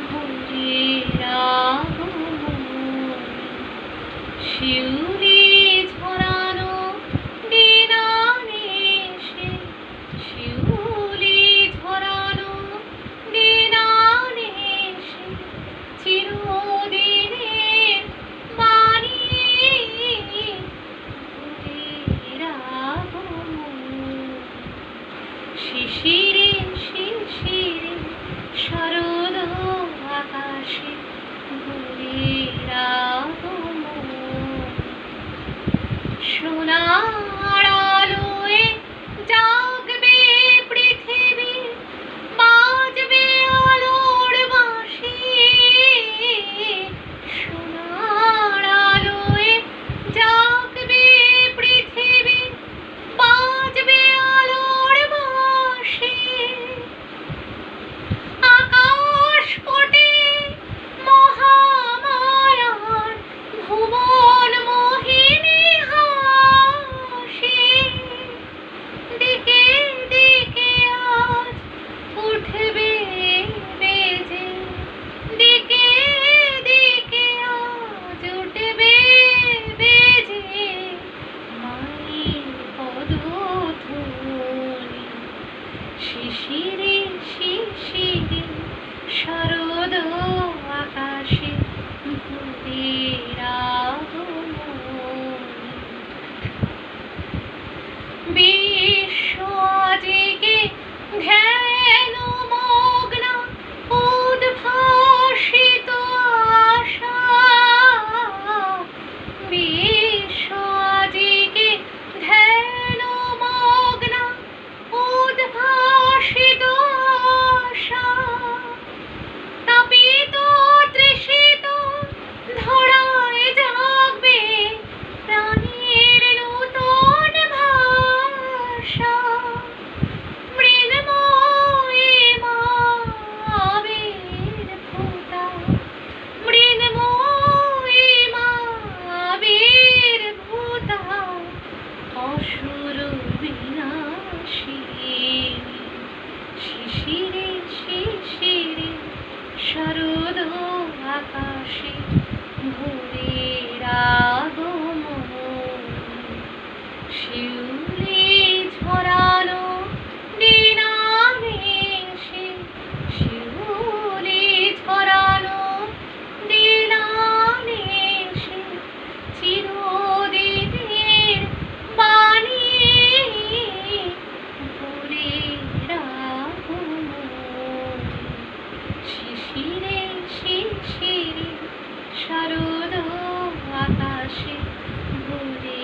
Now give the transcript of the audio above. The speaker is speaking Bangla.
ভোরের আগমন, শিউলি ঝরানো দিন আনেছে, শিউলি ঝরানো দিন আনেছে, চিরদিনের বাণী ভোরের আগমন। শিশিরে শিশিরে শরৎ আকাশে ভোরের আগমন। সোনার আলোয় জাগবে পৃথিবী, বাজবে আলোর বাঁশি। সোনার আলোয় জাগবে পৃথিবী, বাজবে আলোর বাঁশি। আকাশ পটে মহামায়ার ভুবন মোহিনী হাসি। দিকে দিকে আজ উঠবে বেজে, দিকে দিকে আজ উঠবে বেজে মায়ের পদধ্বনি। শিশিরে শিশিরে শরৎ আকাশে ভোরের আগমন। বিশ্ব আজকে ধ্যান মগ্না, উদ্ভাসিত আশা। বিশ্ব আজকে ধ্যান মগ্না, উদ্ভাসিত আশা। তাপিত তৃষিত ধরায় জাগবে প্রাণের নূতন ভাষা। মৃন্ময়ী মা আবির্ভূতা, মৃন্ময়ী মা আবির্ভূতা, অসুর বিনাশিনী। শিশিরে শিশিরে শরৎ আকাশে ভোরের আগমন। শিউলি ঝরানো দিন আনেছে, শিউলি ঝরানো দিন আনেছে, চিরদিনের বাণী ভোরের আগমন। শিশিরে শিশিরে শরৎ আকাশে ভোরের